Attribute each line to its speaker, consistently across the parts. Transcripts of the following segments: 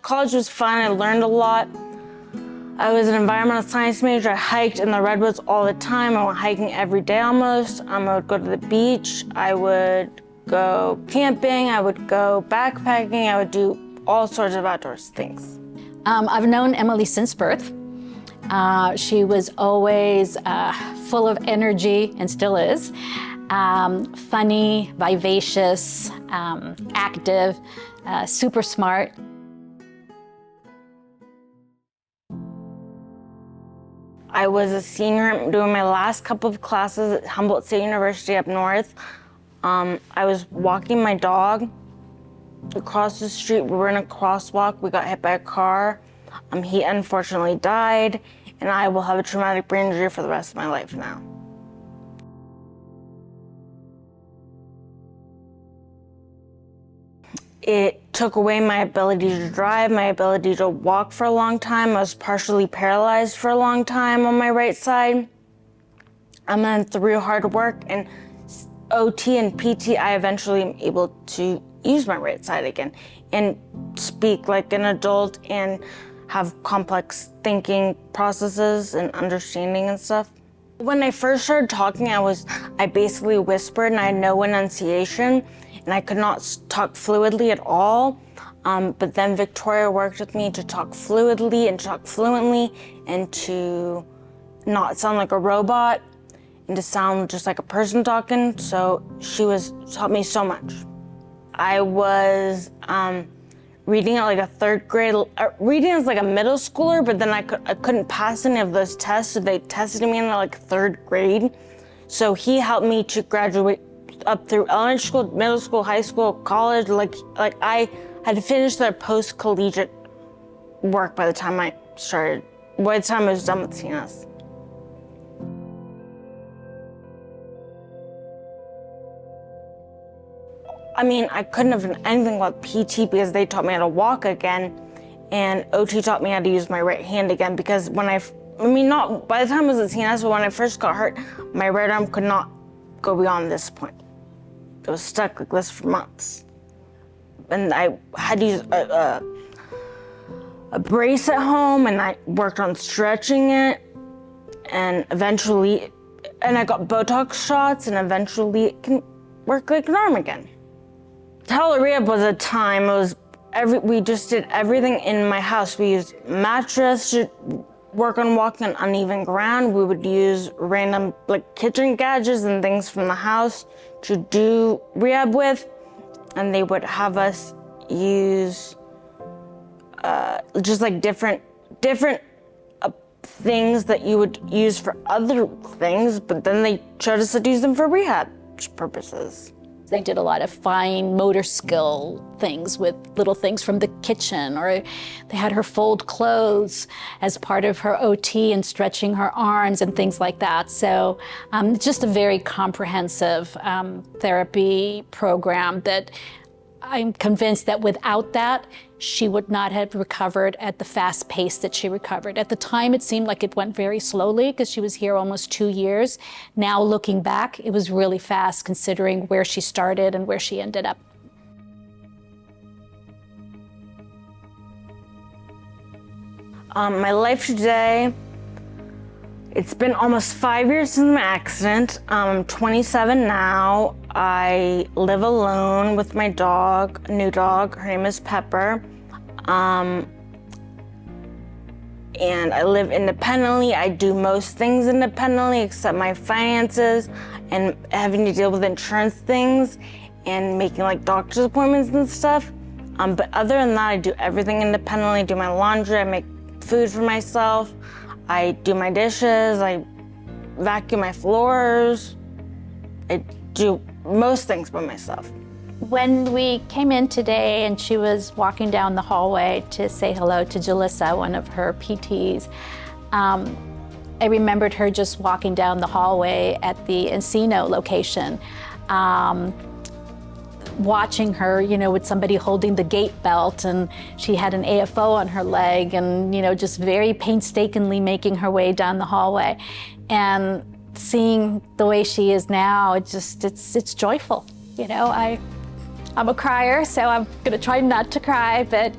Speaker 1: college was fun. I learned a lot. I was an environmental science major. I hiked in the redwoods all the time. I went hiking every day almost. I would go to the beach. I would go camping. I would go backpacking. I would do all sorts of outdoors things.
Speaker 2: I've known Emily since birth. She was always full of energy and still is. Funny, vivacious, active, super smart.
Speaker 1: I was a senior doing my last couple of classes at Humboldt State University up north. I was walking my dog across the street. We were in a crosswalk. We got hit by a car. He unfortunately died, and I will have a traumatic brain injury for the rest of my life now. It took away my ability to drive, my ability to walk for a long time. I was partially paralyzed for a long time on my right side. And then through hard work and OT and PT, I eventually am able to use my right side again and speak like an adult and have complex thinking processes and understanding and stuff. When I first started talking, I basically whispered and I had no enunciation. And I could not talk fluidly at all. But then Victoria worked with me to talk fluidly and talk fluently and to not sound like a robot and to sound just like a person talking. So she taught me so much. I was reading at like a third grade, reading as like a middle schooler, but then I couldn't pass any of those tests, so they tested me in like third grade. So he helped me to graduate up through elementary school, middle school, high school, college. Like I had finished their post-collegiate work by the time I was done with CNS. I mean, I couldn't have done anything about PT because they taught me how to walk again, and OT taught me how to use my right hand again because not by the time I was at CNS, but when I first got hurt, my right arm could not go beyond this point. It was stuck like this for months. And I had to use a brace at home, and I worked on stretching it, and I got Botox shots, and eventually it can work like an arm again. Telerehab was a time, we just did everything in my house. We used mattress to work on walking on uneven ground. We would use random kitchen gadgets and things from the house to do rehab with, and they would have us use just like different things that you would use for other things, but then they showed us how to use them for rehab purposes.
Speaker 2: They did a lot of fine motor skill things with little things from the kitchen, or they had her fold clothes as part of her OT and stretching her arms and things like that. So just a very comprehensive therapy program that I'm convinced that without that, she would not have recovered at the fast pace that she recovered. At the time, it seemed like it went very slowly because she was here almost 2 years. Now, looking back, it was really fast considering where she started and where she ended up.
Speaker 1: My life today, it's been almost 5 years since my accident. I'm 27 now. I live alone with my dog, a new dog. Her name is Pepper. And I live independently. I do most things independently except my finances and having to deal with insurance things and making doctor's appointments and stuff. But other than that, I do everything independently. I do my laundry, I make food for myself. I do my dishes, I vacuum my floors. I do most things by myself.
Speaker 2: When we came in today and she was walking down the hallway to say hello to Jalissa, one of her PTs, I remembered her just walking down the hallway at the Encino location, watching her, with somebody holding the gait belt, and she had an AFO on her leg, and just very painstakingly making her way down the hallway. And seeing the way she is now, it's joyful. I'm a crier, so I'm gonna try not to cry, but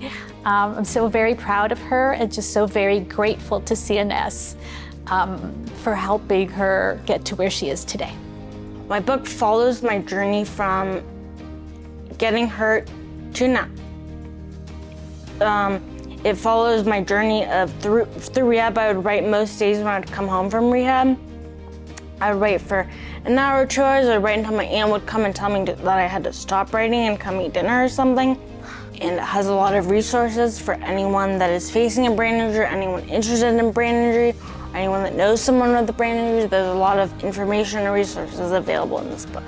Speaker 2: I'm so very proud of her and just so very grateful to CNS for helping her get to where she is today.
Speaker 1: My book follows my journey from getting hurt to now. It follows my journey of through rehab. I would write most days when I'd come home from rehab. I would write for an hour or 2 hours. I'd write until my aunt would come and tell me that I had to stop writing and come eat dinner or something. And it has a lot of resources for anyone that is facing a brain injury, anyone interested in brain injury, anyone that knows someone with a brain injury. There's a lot of information and resources available in this book.